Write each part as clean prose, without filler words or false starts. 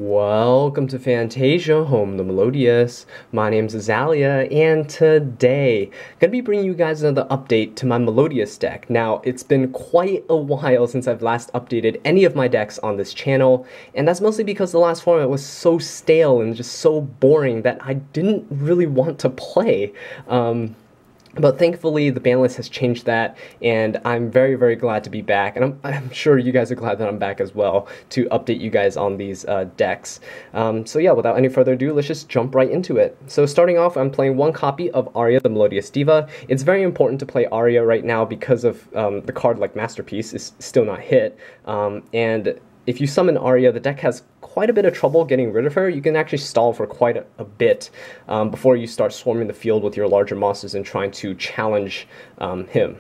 Welcome to Fantasia, home the Melodious. My name's Azallea, and today, I'm gonna be bringing you guys another update to my Melodious deck. Now, it's been quite a while since I've last updated any of my decks on this channel, and that's mostly because the last format was so stale and just so boring that I didn't really want to play. But thankfully, the ban list has changed that, and I'm very, very glad to be back. And I'm sure you guys are glad that I'm back as well to update you guys on these decks. So yeah, without any further ado, let's just jump right into it. So starting off, I'm playing one copy of Aria, the Melodious Diva. It's very important to play Aria right now because of the card like Masterpiece is still not hit. And if you summon Aria, the deck has quite a bit of trouble getting rid of her. You can actually stall for quite a bit before you start swarming the field with your larger monsters and trying to challenge him.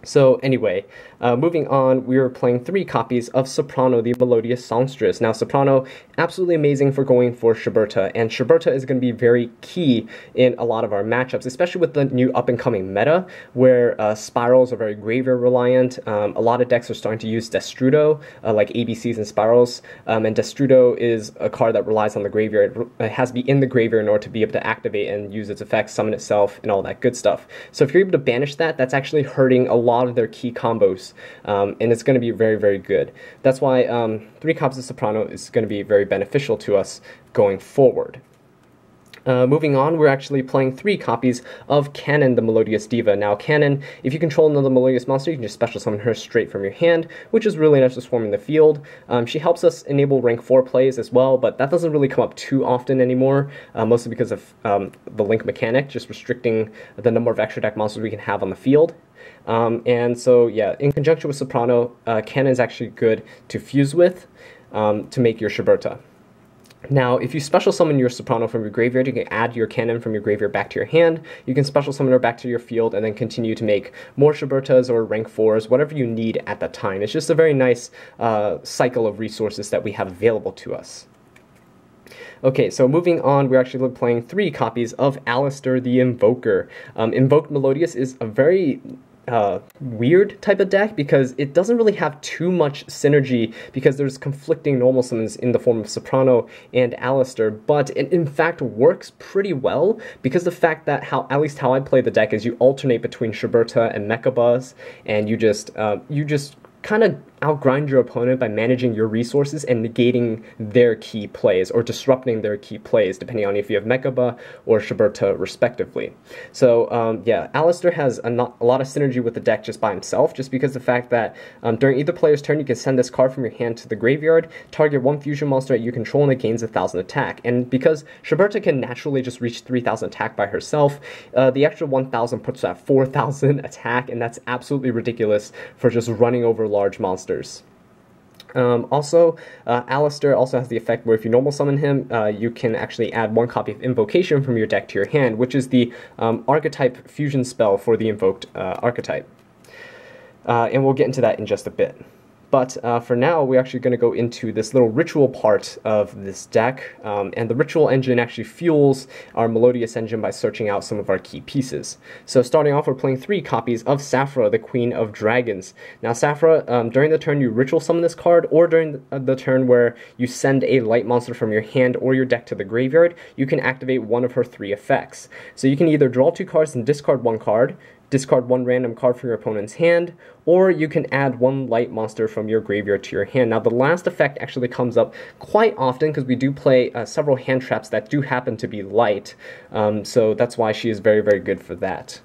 So anyway, moving on, we were playing 3 copies of Soprano, the Melodious Songstress. Now Soprano, absolutely amazing for going for Shiberta, and Shiberta is going to be very key in a lot of our matchups, especially with the new up-and-coming meta, where spirals are very graveyard reliant. A lot of decks are starting to use Destrudo, like ABCs and spirals, and Destrudo is a card that relies on the graveyard. It has to be in the graveyard in order to be able to activate and use its effects, summon itself, and all that good stuff. So if you're able to banish that, that's actually hurting a lot of their key combos, and it's going to be very, very good. That's why 3 copies of Soprano is going to be very beneficial to us going forward. Moving on, we're actually playing 3 copies of Cannon, the Melodious Diva. Now, Cannon, if you control another Melodious monster, you can just special summon her straight from your hand, which is really nice for swarming the field. She helps us enable rank 4 plays as well, but that doesn't really come up too often anymore, mostly because of the link mechanic, just restricting the number of extra deck monsters we can have on the field. And so, yeah, in conjunction with Soprano, Cannon is actually good to fuse with to make your Shiberta. Now, if you special summon your Soprano from your graveyard, you can add your Cannon from your graveyard back to your hand. You can special summon her back to your field and then continue to make more Shibertas or rank 4s, whatever you need at that time. It's just a very nice cycle of resources that we have available to us. Okay, so moving on, we're actually playing 3 copies of Alistair the Invoker. Invoked Melodious is a very weird type of deck because it doesn't really have too much synergy because there's conflicting normal summons in the form of Soprano and Alistair, but it in fact works pretty well because the fact that at least how I play the deck is you alternate between Shiberta and Mechabuzz, and you just kind of outgrind your opponent by managing your resources and negating their key plays or disrupting their key plays, depending on if you have Mechaba or Shiberta respectively. So yeah, Alistair has a lot of synergy with the deck just by himself, just because the fact that during either player's turn you can send this card from your hand to the graveyard, target 1 fusion monster that you control, and it gains 1,000 attack. And because Shiberta can naturally just reach 3,000 attack by herself, the extra 1,000 puts her at 4,000 attack, and that's absolutely ridiculous for just running over large monsters. Alistair also has the effect where if you normal summon him, you can actually add 1 copy of Invocation from your deck to your hand, which is the archetype fusion spell for the Invoked archetype. And we'll get into that in just a bit. But for now, we're actually going to go into this little ritual part of this deck, and the ritual engine actually fuels our Melodious engine by searching out some of our key pieces. So starting off, we're playing 3 copies of Saphra, the Queen of Dragons. Now Saphra, during the turn you ritual summon this card, or during the turn where you send a light monster from your hand or your deck to the graveyard, you can activate one of her 3 effects. So you can either draw 2 cards and discard 1 card, discard 1 random card from your opponent's hand, or you can add 1 light monster from your graveyard to your hand. Now the last effect actually comes up quite often because we do play several hand traps that do happen to be light, so that's why she is very, very good for that.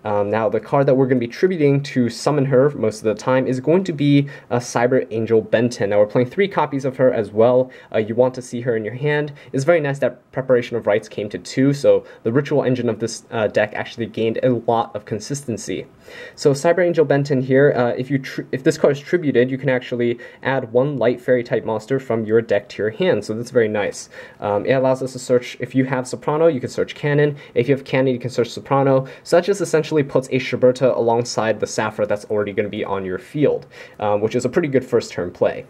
Now, the card that we're going to be tributing to summon her most of the time is going to be Cyber Angel Benton. Now, we're playing 3 copies of her as well. You want to see her in your hand. It's very nice that Preparation of Rites came to 2, so the ritual engine of this deck actually gained a lot of consistency. So, Cyber Angel Benton here, if this card is tributed, you can actually add 1 light fairy type monster from your deck to your hand, so that's very nice. It allows us to search, if you have Soprano, you can search Cannon. If you have Cannon, you can search Soprano. So that just essentially puts a Shiberta alongside the Saphra that's already going to be on your field, which is a pretty good first turn play.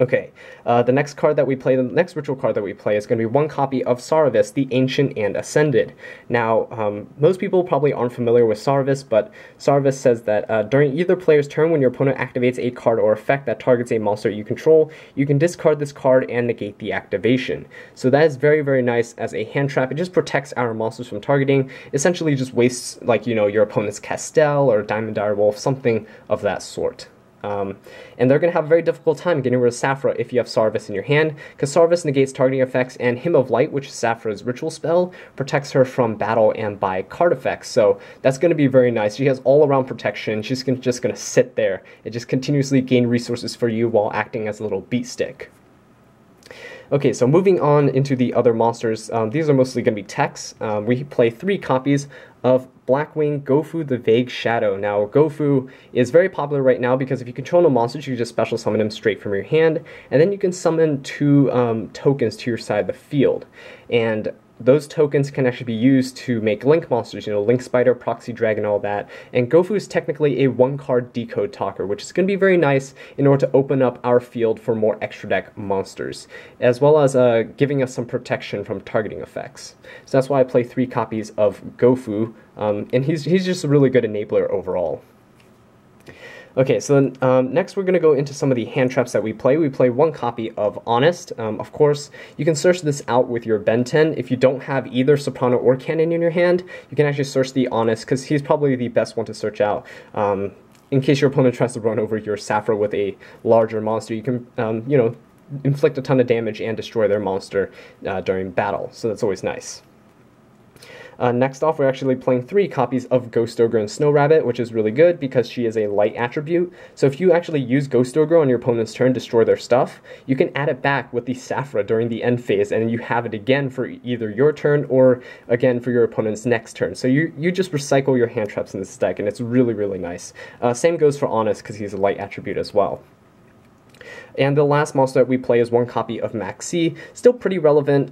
Okay, the next card that we play, the next ritual card that we play is going to be one copy of Saravis, the Ancient and Ascended. Now, most people probably aren't familiar with Saravis, but Saravis says that during either player's turn, when your opponent activates a card or effect that targets a monster you control, you can discard this card and negate the activation. So that is very, very nice as a hand trap. It just protects our monsters from targeting, essentially just wastes, like, you know, your opponent's Castell or Diamond Direwolf, something of that sort. And they're going to have a very difficult time getting rid of Sapphire's if you have Saravis in your hand, because Saravis negates targeting effects, and Hymn of Light, which is Sapphire's ritual spell, protects her from battle and by card effects. So that's going to be very nice. She has all-around protection. She's just going to sit there and just continuously gain resources for you while acting as a little beat stick. Okay, so moving on into the other monsters, these are mostly going to be techs. We play 3 copies of Blackwing Gofu the Vague Shadow. Now, Gofu is very popular right now because if you control no monsters, you can just special summon him straight from your hand, and then you can summon 2 tokens to your side of the field. And those tokens can actually be used to make Link monsters, you know, Link Spider, Proxy Dragon, all that. And Gofu is technically a 1-card decode talker, which is going to be very nice in order to open up our field for more extra deck monsters, as well as giving us some protection from targeting effects. So that's why I play 3 copies of Gofu, and he's just a really good enabler overall. Okay, so then, next we're going to go into some of the hand traps that we play. We play 1 copy of Honest. Of course, you can search this out with your Ben 10. If you don't have either Soprano or Cannon in your hand, you can actually search the Honest, because he's probably the best one to search out. In case your opponent tries to run over your Sapphire's with a larger monster, you can, you know, inflict a ton of damage and destroy their monster during battle, so that's always nice. Next off, we're actually playing 3 copies of Ghost Ogre and Snow Rabbit, which is really good because she is a light attribute. So if you actually use Ghost Ogre on your opponent's turn to destroy their stuff, you can add it back with the Sapphire's during the end phase, and you have it again for either your turn or again for your opponent's next turn. So you just recycle your hand traps in this deck, and it's really, really nice. Same goes for Honest, because he's a light attribute as well. And the last monster that we play is 1 copy of Maxi. Still pretty relevant.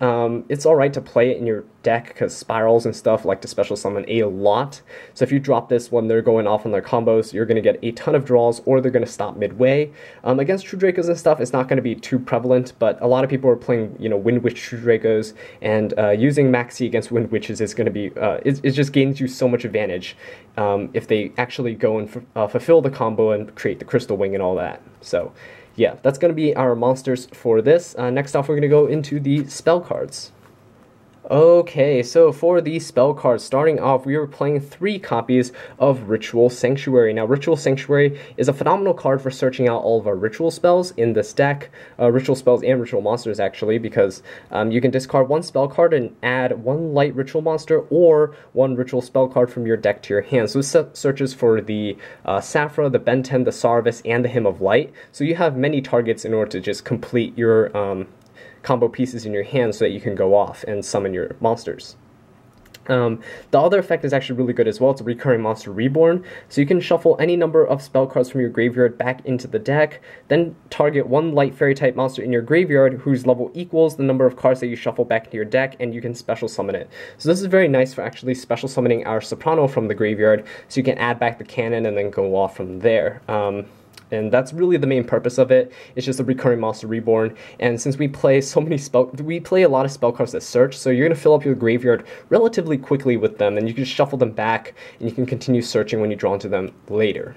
It's alright to play it in your deck because spirals and stuff like to special summon a lot. So if you drop this when they're going off on their combos, you're going to get a ton of draws, or they're going to stop midway. Against True Dracos and stuff, it's not going to be too prevalent, but a lot of people are playing, you know, Wind Witch True Dracos, and using Maxi against Wind Witches is going to be, it just gains you so much advantage if they actually go and fulfill the combo and create the Crystal Wing and all that. So yeah, that's going to be our monsters for this. Next off, we're going to go into the spell cards. Okay, so for the spell cards, starting off, we were playing 3 copies of Ritual Sanctuary. Now, Ritual Sanctuary is a phenomenal card for searching out all of our ritual spells in this deck. Ritual spells and ritual monsters, actually, because you can discard 1 spell card and add 1 light ritual monster or 1 ritual spell card from your deck to your hand. So this searches for the Sapphire's, the Ben 10, the Saravis, and the Hymn of Light. So you have many targets in order to just complete your combo pieces in your hand so that you can go off and summon your monsters. The other effect is actually really good as well. It's a Recurring Monster Reborn, so you can shuffle any number of spell cards from your graveyard back into the deck, then target 1 light fairy type monster in your graveyard whose level equals the number of cards that you shuffle back into your deck, and you can special summon it. So this is very nice for actually special summoning our Soprano from the graveyard, so you can add back the cannon and then go off from there. And that's really the main purpose of it. It's just a Recurring Monster Reborn. And since we play we play a lot of spell cards that search, so you're going to fill up your graveyard relatively quickly with them, and you can shuffle them back, and you can continue searching when you draw into them later.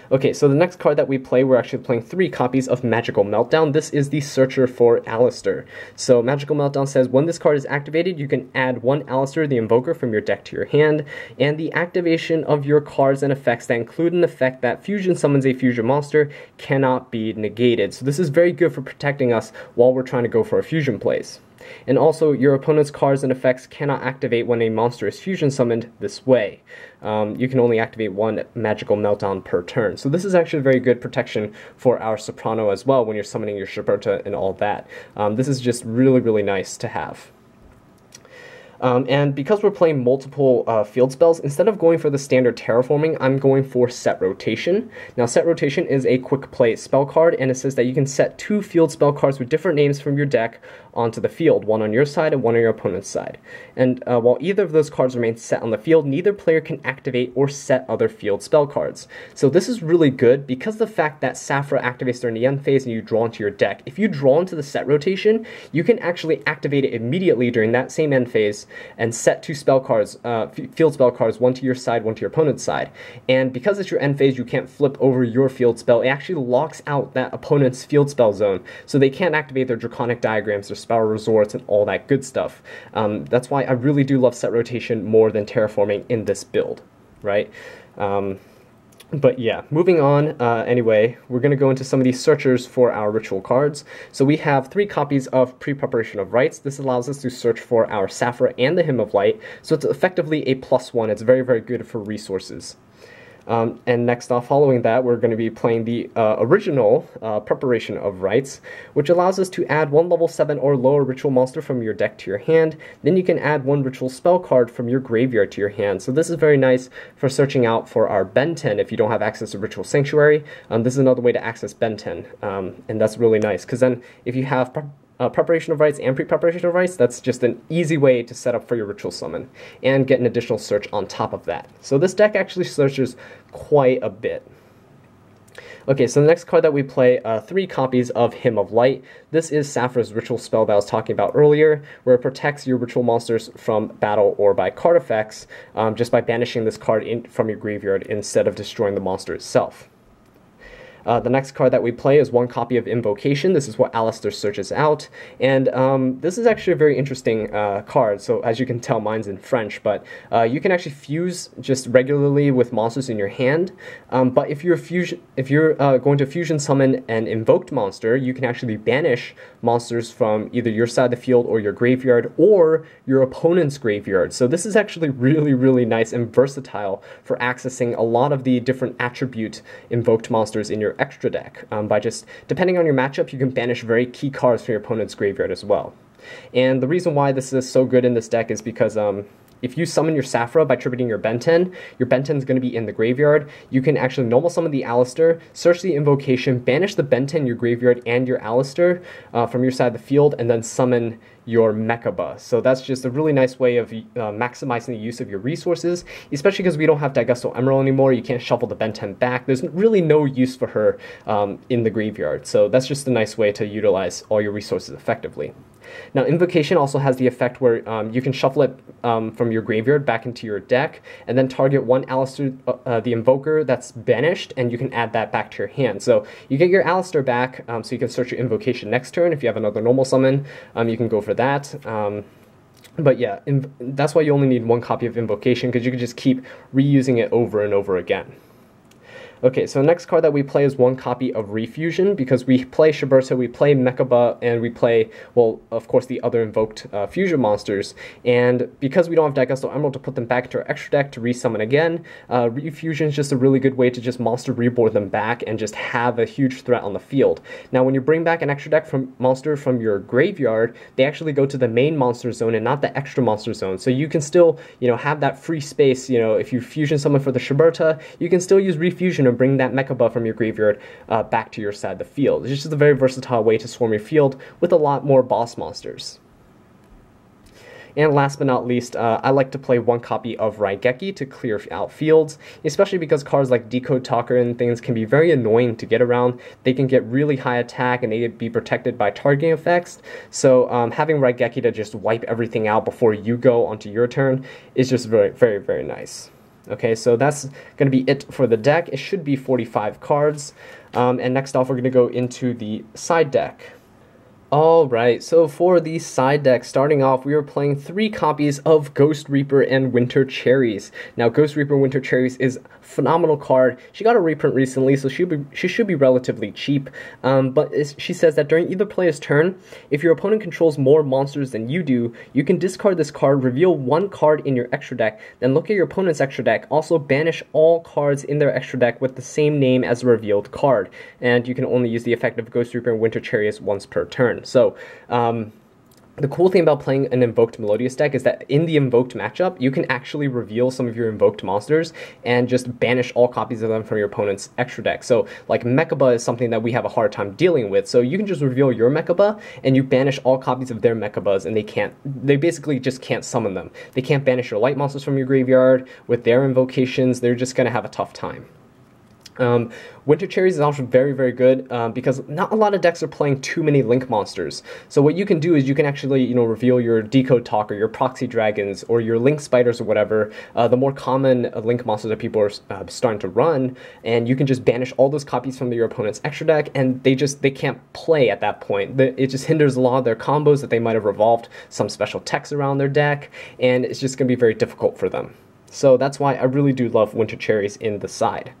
Okay, so the next card that we play, we're actually playing 3 copies of Magical Meltdown. This is the Searcher for Alistair. So Magical Meltdown says when this card is activated, you can add 1 Alistair the Invoker from your deck to your hand, and the activation of your cards and effects that include an effect that fusion summons a fusion monster cannot be negated. So this is very good for protecting us while we're trying to go for a fusion plays. And also, your opponent's cards and effects cannot activate when a monster is fusion summoned this way. You can only activate 1 Magical Meltdown per turn. So this is actually very good protection for our Soprano as well when you're summoning your Sherberta and all that. This is just really, really nice to have. And because we're playing multiple field spells, instead of going for the standard terraforming, I'm going for Set Rotation. Now, Set Rotation is a quick play spell card, and it says that you can set 2 field spell cards with different names from your deck onto the field, one on your side and one on your opponent's side. And while either of those cards remain set on the field, neither player can activate or set other field spell cards. So this is really good because of the fact that Sapphire's activates during the end phase and you draw into your deck. If you draw into the Set Rotation, you can actually activate it immediately during that same end phase and set 2 spell cards, field spell cards, one to your side, one to your opponent's side. And because it's your end phase, you can't flip over your field spell. It actually locks out that opponent's field spell zone, so they can't activate their Draconic Diagrams, their Spell Resorts, and all that good stuff. That's why I really do love Set Rotation more than terraforming in this build, right? But yeah, moving on, anyway, we're going to go into some of these searchers for our ritual cards. So we have 3 copies of Pre-Preparation of Rites. This allows us to search for our Sapphire and the Hymn of Light, so it's effectively a +1. It's very, very good for resources. And next off, following that, we're going to be playing the original Preparation of Rites, which allows us to add 1 level 7 or lower ritual monster from your deck to your hand. Then you can add 1 ritual spell card from your graveyard to your hand. So this is very nice for searching out for our Benten if you don't have access to Ritual Sanctuary. This is another way to access Benten, and that's really nice, because then if you have Preparation of Rites and Pre-Preparation of Rites, that's just an easy way to set up for your Ritual Summon and get an additional search on top of that. So this deck actually searches quite a bit. Okay, so the next card that we play, 3 copies of Hymn of Light. This is Sapphire's ritual spell that I was talking about earlier, where it protects your ritual monsters from battle or by card effects, just by banishing this card from your graveyard instead of destroying the monster itself. The next card that we play is 1 copy of Invocation. This is what Alistair searches out, and this is actually a very interesting card. So as you can tell, mine's in French, but you can actually fuse just regularly with monsters in your hand. But if you're going to fusion summon an invoked monster, you can actually banish monsters from either your side of the field or your graveyard or your opponent's graveyard. So this is actually really, really nice and versatile for accessing a lot of the different attribute invoked monsters in your extra deck. By just, depending on your matchup, you can banish very key cards from your opponent's graveyard as well. And the reason why this is so good in this deck is because if you summon your Sapphire's by tributing your Benten is going to be in the graveyard. You can actually normal summon the Alistair, search the Invocation, banish the Benten, your graveyard, and your Alistair from your side of the field, and then summon your Mechaba. So that's just a really nice way of maximizing the use of your resources, especially because we don't have Daigusto Emerald anymore. You can't shuffle the Benten back. There's really no use for her in the graveyard. So that's just a nice way to utilize all your resources effectively. Now, Invocation also has the effect where you can shuffle it from your graveyard back into your deck, and then target 1 Alistair, the Invoker, that's banished, and you can add that back to your hand. So you get your Alistair back, so you can search your Invocation next turn. If you have another normal summon, you can go for that. But yeah, that's why you only need 1 copy of Invocation, because you can just keep reusing it over and over again. Okay, so the next card that we play is 1 copy of Refusion, because we play Shiberta, we play Mechaba, and we play, well, of course, the other invoked fusion monsters. And because we don't have Daigusto Emerald to put them back to our extra deck to resummon again, Refusion is just a really good way to just monster reboard them back and just have a huge threat on the field. Now, when you bring back an extra deck monster from your graveyard, they actually go to the main monster zone and not the extra monster zone. So you can still, have that free space. If you fusion someone for the Shiberta, you can still use Refusion and bring that Mechaba from your graveyard back to your side of the field. It's just a very versatile way to swarm your field with a lot more boss monsters. And last but not least, I like to play 1 copy of Raigeki to clear out fields, especially because cards like Decode Talker and things can be very annoying to get around. They can get really high attack and they can be protected by targeting effects. So having Raigeki to just wipe everything out before you go onto your turn is just very, very, very nice. Okay, so that's going to be it for the deck. It should be 45 cards. And next off, we're going to go into the side deck. Alright, so for the side deck, starting off, we are playing 3 copies of Ghost Reaper and Winter Cherries. Now, Ghost Reaper and Winter Cherries is a phenomenal card. She got a reprint recently, so she should be relatively cheap. But she says that during either player's turn, if your opponent controls more monsters than you do, you can discard this card, reveal 1 card in your extra deck, then look at your opponent's extra deck, also banish all cards in their extra deck with the same name as the revealed card. And you can only use the effect of Ghost Reaper and Winter Cherries once per turn. So, The cool thing about playing an Invoked Melodious deck is that in the Invoked matchup, you can actually reveal some of your Invoked monsters and just banish all copies of them from your opponent's extra deck. So, like, Mechaba is something that we have a hard time dealing with, so you can just reveal your Mechaba, and you banish all copies of their Mechabas, and they basically just can't summon them. They can't banish your light monsters from your graveyard. With their invocations, they're just going to have a tough time. Winter Cherries is also very, very good because not a lot of decks are playing too many Link monsters. So what you can do is you can actually, reveal your Decode Talker, your Proxy Dragons, or your Link Spiders or whatever, the more common Link monsters that people are starting to run, and you can just banish all those copies from your opponent's extra deck, and they can't play at that point. It just hinders a lot of their combos that they might have revolved some special techs around their deck, and it's just going to be very difficult for them. So that's why I really do love Winter Cherries in the side.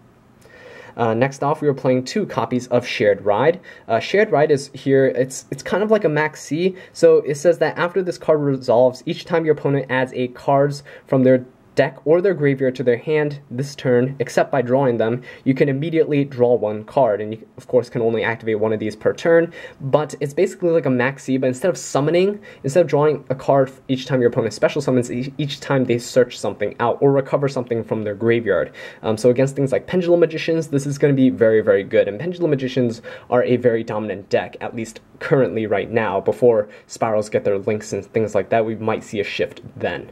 Next off, we were playing 2 copies of Shared Ride. Shared Ride is here, it's kind of like a Max C, so it says that after this card resolves, each time your opponent adds 8 cards from their deck or their graveyard to their hand this turn, except by drawing them, you can immediately draw 1 card, and you of course can only activate 1 of these per turn, but it's basically like a maxi, but instead of drawing a card each time your opponent special summons, each time they search something out or recover something from their graveyard. So against things like Pendulum Magicians, this is going to be very, very good, and Pendulum Magicians are a very dominant deck, at least currently right now. Before Spirals get their links and things like that, we might see a shift then.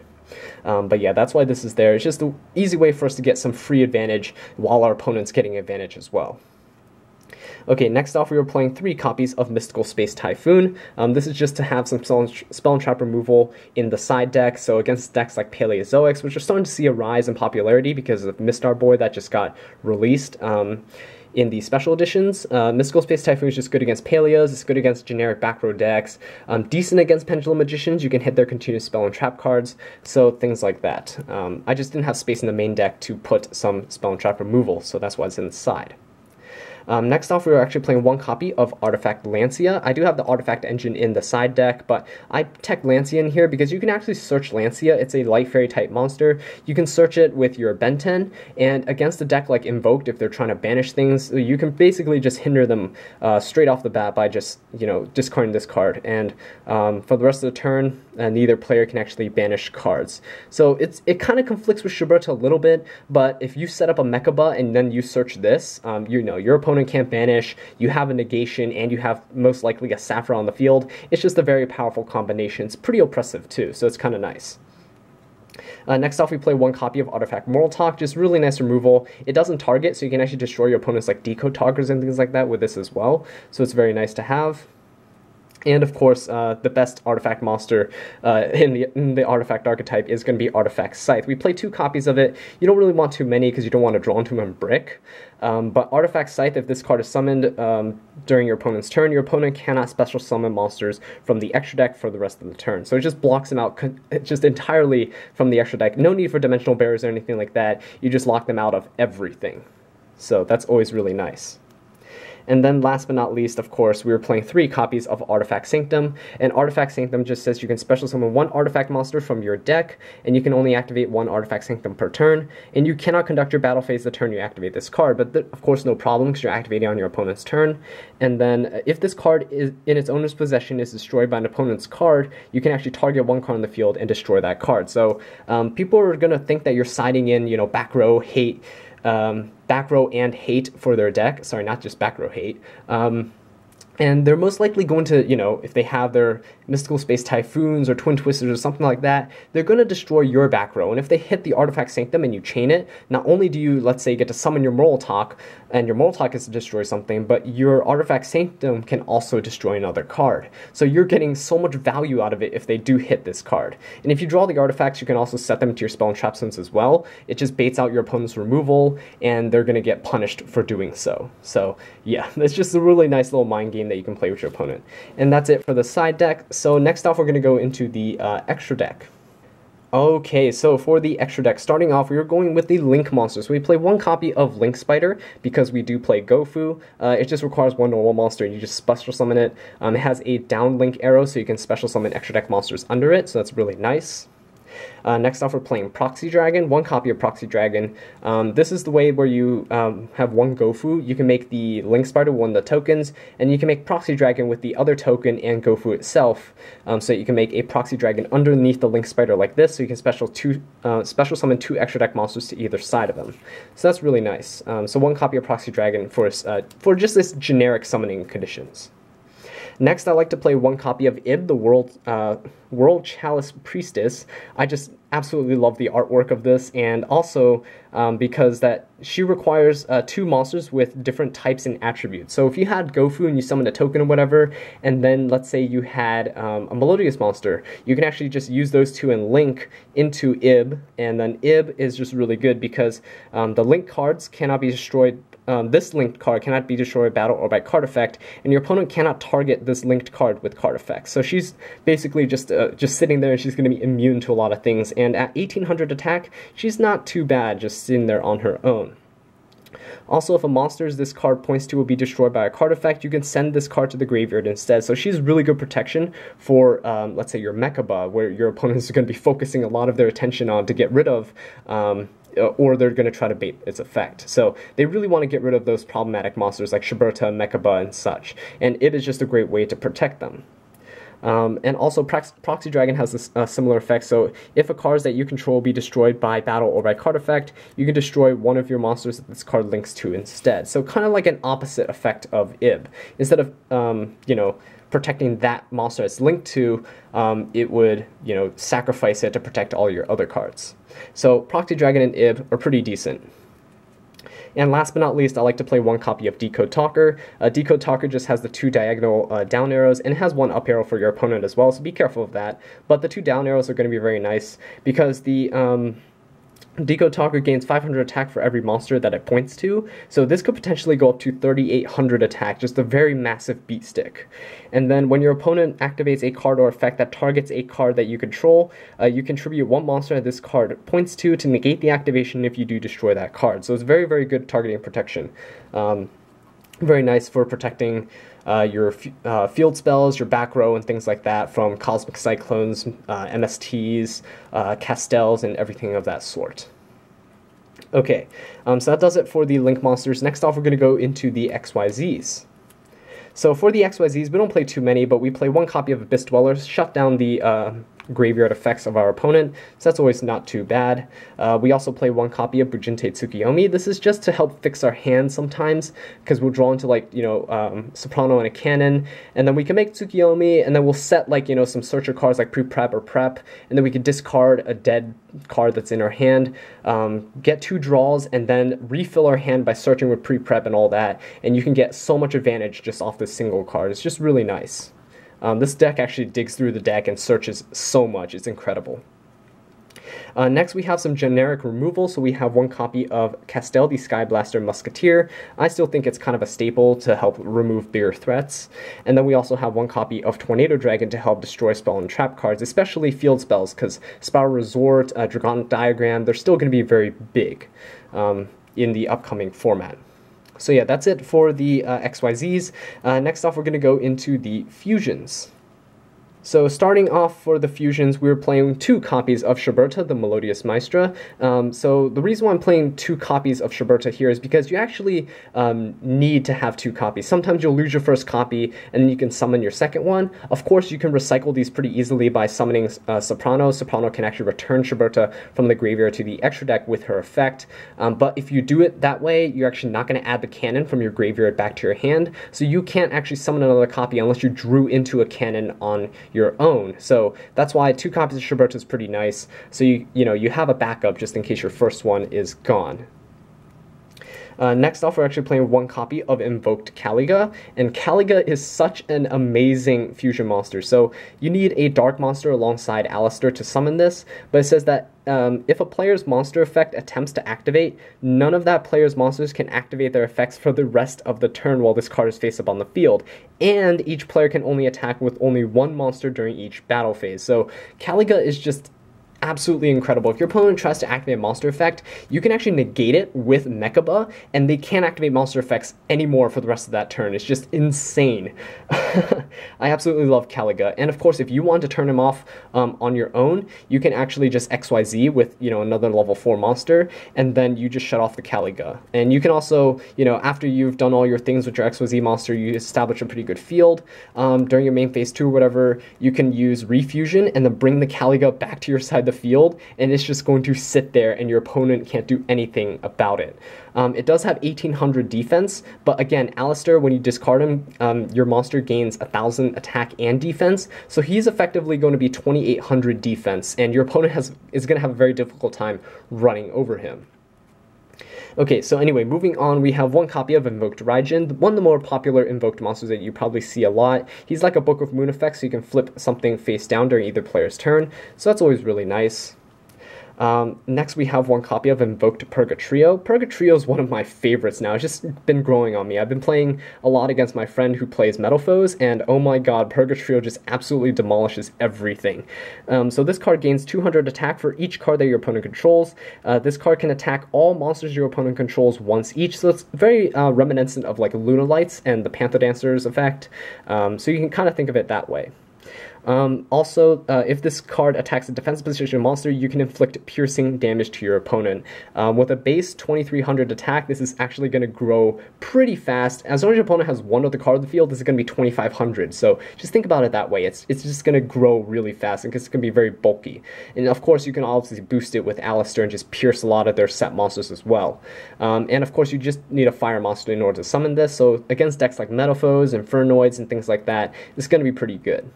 But yeah, that's why this is there. It's just an easy way for us to get some free advantage while our opponent's getting advantage as well. Okay, next off we were playing 3 copies of Mystical Space Typhoon. This is just to have some spell and trap removal in the side deck, so against decks like Paleozoics, which are starting to see a rise in popularity because of Mistar Boy that just got released. In the special editions, Mystical Space Typhoon is just good against Paleos, it's good against generic back row decks, decent against Pendulum Magicians, you can hit their continuous spell and trap cards, so things like that. I just didn't have space in the main deck to put some spell and trap removal, so that's why it's in the side. Next off, we were actually playing 1 copy of Artifact Lancia. I do have the Artifact engine in the side deck, but I tech Lancia in here because you can actually search Lancia. It's a Light Fairy type monster. You can search it with your Benten, and against a deck like Invoked, if they're trying to banish things, you can basically just hinder them straight off the bat by just, discarding this card. And for the rest of the turn, neither player can actually banish cards. So it kind of conflicts with Shiberta a little bit, but if you set up a Mechaba and then you search this, your opponent can't banish, you have a negation, and you have most likely a Saphira on the field. It's just a very powerful combination. It's pretty oppressive too, so it's kind of nice. Next off, we play 1 copy of Artifact Moral Talk, just really nice removal. It doesn't target, so you can actually destroy your opponent's like Decode Talkers and things like that with this as well, so it's very nice to have. And of course, the best artifact monster in the artifact archetype is going to be Artifact Scythe. We play 2 copies of it. You don't really want too many because you don't want to draw into them brick. But Artifact Scythe, if this card is summoned during your opponent's turn, your opponent cannot special summon monsters from the extra deck for the rest of the turn. So it just blocks them out just entirely from the extra deck. No need for dimensional barriers or anything like that. You just lock them out of everything. So that's always really nice. And then last but not least, of course, we were playing 3 copies of Artifact Sanctum, and Artifact Sanctum just says you can special summon 1 artifact monster from your deck, and you can only activate 1 Artifact Sanctum per turn, and you cannot conduct your battle phase the turn you activate this card, but of course no problem because you're activating on your opponent's turn. And then if this card is in its owner's possession is destroyed by an opponent's card, you can actually target 1 card on the field and destroy that card. So people are going to think that you're siding in, back row hate, back row and hate for their deck. Sorry, not just back row hate. And they're most likely going to, if they have their Mystical Space Typhoons or Twin Twisters or something like that, they're going to destroy your back row. And if they hit the Artifact Sanctum and you chain it, not only do you, let's say, get to summon your Moral Talk, and your Moral Talk is to destroy something, but your Artifact Sanctum can also destroy another card. So you're getting so much value out of it if they do hit this card. And if you draw the artifacts, you can also set them to your spell and trap zones as well. It just baits out your opponent's removal, and they're going to get punished for doing so. So yeah, that's just a really nice little mind game that you can play with your opponent. And that's it for the side deck. So next off, we're going to go into the extra deck. Okay, so for the extra deck, starting off, we were going with the Link monster. So we play 1 copy of Link Spider because we do play Gofu. It just requires 1 normal monster, and you just special summon it. It has a down Link arrow, so you can special summon extra deck monsters under it, so that's really nice. Next off, we're playing Proxy Dragon, one copy of Proxy Dragon. This is the way where you have one Gofu. You can make the Link Spider one of the tokens, and you can make Proxy Dragon with the other token and Gofu itself. So you can make a Proxy Dragon underneath the Link Spider like this, so you can special summon 2 extra deck monsters to either side of them. So that's really nice. So one copy of Proxy Dragon for just this generic summoning conditions. Next, I like to play one copy of Ib, the World Chalice Priestess. I just absolutely love the artwork of this, and also because that she requires 2 monsters with different types and attributes. So if you had Gofu and you summoned a token or whatever, and then let's say you had a Melodious monster, you can actually just use those 2 and link into Ib, and then Ib is just really good because the link cards cannot be destroyed. This linked card cannot be destroyed by battle or by card effect, and your opponent cannot target this linked card with card effects. So she's basically just sitting there, and she's going to be immune to a lot of things. And at 1800 attack, she's not too bad just sitting there on her own. Also, if a monster this card points to will be destroyed by a card effect, you can send this card to the graveyard instead. So she's really good protection for, let's say, your Mechaba, where your opponent is going to be focusing a lot of their attention on to get rid of, or they're going to try to bait its effect. So they really want to get rid of those problematic monsters like Shiberta, Mechaba, and such. And it is just a great way to protect them. And also, Proxy Dragon has this similar effect, so if a card that you control be destroyed by battle or by card effect, you can destroy one of your monsters that this card links to instead. So kind of like an opposite effect of Ib. Instead of, protecting that monster it's linked to, it would, sacrifice it to protect all your other cards. So Proxy Dragon and Ib are pretty decent. And last but not least, I like to play one copy of Decode Talker. Decode Talker just has the 2 diagonal down arrows, and it has 1 up arrow for your opponent as well, so be careful of that. But the 2 down arrows are going to be very nice, because the Decode Talker gains 500 attack for every monster that it points to, so this could potentially go up to 3,800 attack, just a very massive beat stick. And then when your opponent activates a card or effect that targets a card that you control, you contribute 1 monster that this card points to negate the activation if you do destroy that card. So it's very, very good targeting protection. Very nice for protecting your field spells, your back row, and things like that from Cosmic Cyclones, MSTs, Castels, and everything of that sort. Okay, so that does it for the Link monsters. Next off, we're going to go into the XYZs. So for the XYZs, we don't play too many, but we play one copy of Abyss Dweller, shut down the graveyard effects of our opponent, so that's always not too bad. We also play one copy of Bujinte Tsukiyomi. This is just to help fix our hand sometimes, because we'll draw into, like, Soprano and a cannon, and then we can make Tsukiyomi, and then we'll set, like, some searcher cards like pre-prep or prep, and then we can discard a dead card that's in our hand, get 2 draws, and then refill our hand by searching with pre-prep and all that, and you can get so much advantage just off this single card. It's just really nice. This deck actually digs through the deck and searches so much. It's incredible. Next, we have some generic removal. So we have one copy of Castel, the Skyblaster Musketeer. I still think it's kind of a staple to help remove bigger threats. And then we also have one copy of Tornado Dragon to help destroy spell and trap cards, especially field spells, because Spiral Resort, Dragonic Diagram, they're still going to be very big in the upcoming format. So yeah, that's it for the XYZs. Next off, we're going to go into the fusions. So starting off for the fusions, we're playing 2 copies of Shiberta, the Melodious Maestra. So the reason why I'm playing 2 copies of Shiberta here is because you actually need to have 2 copies. Sometimes you'll lose your first copy, and then you can summon your second one. Of course, you can recycle these pretty easily by summoning Soprano. Soprano can actually return Shiberta from the graveyard to the extra deck with her effect. But if you do it that way, you're actually not going to add the cannon from your graveyard back to your hand. So you can't actually summon another copy unless you drew into a cannon on your own. So that's why 2 copies of Shiberta is pretty nice. So you have a backup just in case your first one is gone. Next off, we're actually playing 1 copy of Invoked Caliga, and Caliga is such an amazing fusion monster. So you need a dark monster alongside Alistair to summon this, but it says that if a player's monster effect attempts to activate, none of that player's monsters can activate their effects for the rest of the turn while this card is face up on the field, and each player can only attack with only 1 monster during each battle phase. So Caliga is just absolutely incredible. If your opponent tries to activate a monster effect, you can actually negate it with Mechaba, and they can't activate monster effects anymore for the rest of that turn. It's just insane. I absolutely love Caliga, and of course, if you want to turn him off on your own, you can actually just XYZ with, you know, another level 4 monster, and then you just shut off the Caliga. And you can also, you know, after you've done all your things with your XYZ monster, you establish a pretty good field. During your main phase 2 or whatever, you can use Refusion and then bring the Caliga back to your side of the field, and it's just going to sit there and your opponent can't do anything about it. It does have 1800 defense, but again, Alistair, when you discard him, your monster gains 1000 attack and defense, so he's effectively going to be 2800 defense, and your opponent is going to have a very difficult time running over him. Okay, so anyway, moving on, we have one copy of Invoked Raijin, one of the more popular Invoked monsters that you probably see a lot. He's like a Book of Moon effect, so you can flip something face down during either player's turn, so that's always really nice. Next, we have one copy of Invoked Purgatrio. Purgatrio is one of my favorites now. It's just been growing on me. I've been playing a lot against my friend who plays Metal Foes, and oh my god, Purgatrio just absolutely demolishes everything. So this card gains 200 attack for each card that your opponent controls. This card can attack all monsters your opponent controls once each, so it's very reminiscent of like Lunalights and the Panther Dancers effect, so you can kind of think of it that way. Also, if this card attacks a defensive position monster, you can inflict piercing damage to your opponent. With a base 2300 attack, this is actually going to grow pretty fast. As long as your opponent has one other card on the field, this is going to be 2500. So just think about it that way. It's just going to grow really fast, and it's going to be very bulky. And of course, you can obviously boost it with Alistair and just pierce a lot of their set monsters as well. And of course, you just need a fire monster in order to summon this. So against decks like Metal Foes, Infernoids, and things like that, it's going to be pretty good.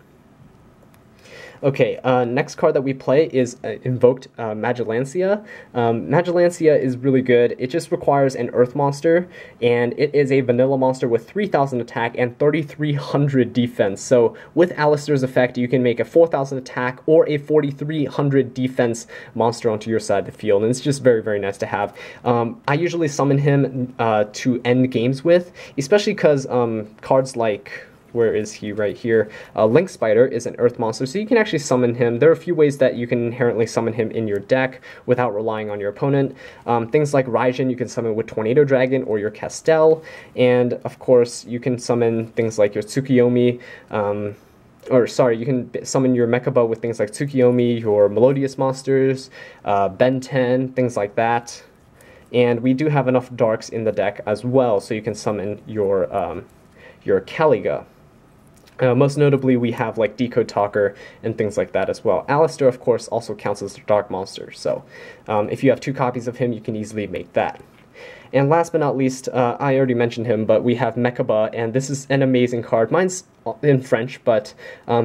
Okay, next card that we play is Invoked Magilancia. Magilancia is really good. It just requires an Earth monster, and it is a vanilla monster with 3000 attack and 3300 defense. So with Alistair's effect, you can make a 4000 attack or a 4300 defense monster onto your side of the field, and it's just very, very nice to have. I usually summon him to end games with, especially because cards like... where is he? Right here. Link Spider is an Earth monster, so you can actually summon him. There are a few ways that you can inherently summon him in your deck without relying on your opponent. Things like Raijin you can summon with Tornado Dragon or your Castel, and of course you can summon things like your Tsukiyomi, you can summon your Mechaba with things like Tsukiyomi, your Melodious monsters, Ben 10, things like that. And we do have enough darks in the deck as well, so you can summon your Caliga. Most notably, we have like Decode Talker and things like that as well. Alistair, of course, also counts as a dark monster, so if you have 2 copies of him, you can easily make that. And last but not least, I already mentioned him, but we have Mechaba, and this is an amazing card. Mine's in French, but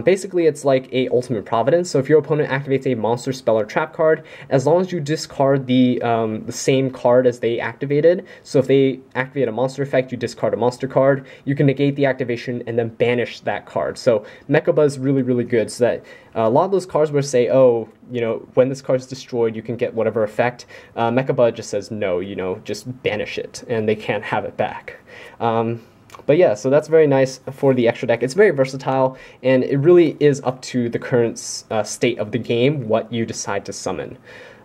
basically it's like a Ultimate Providence. So if your opponent activates a monster, spell, or trap card, as long as you discard the same card as they activated, so if they activate a monster effect, you discard a monster card, you can negate the activation and then banish that card. So Mechaba is really, really good, so that a lot of those cards will say, oh, you know, when this card is destroyed, you can get whatever effect. Mechaba just says no, you know, just banish it, and they can't have it back. But yeah, so that's very nice for the extra deck. It's very versatile, and it really is up to the current state of the game what you decide to summon.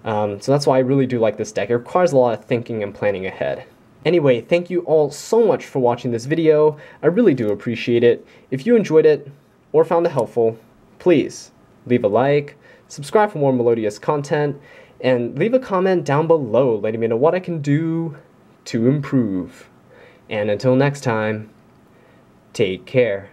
So that's why I really do like this deck. It requires a lot of thinking and planning ahead. Anyway, thank you all so much for watching this video. I really do appreciate it. If you enjoyed it or found it helpful, please leave a like, subscribe for more Melodious content, and leave a comment down below letting me know what I can do to improve. And until next time, take care.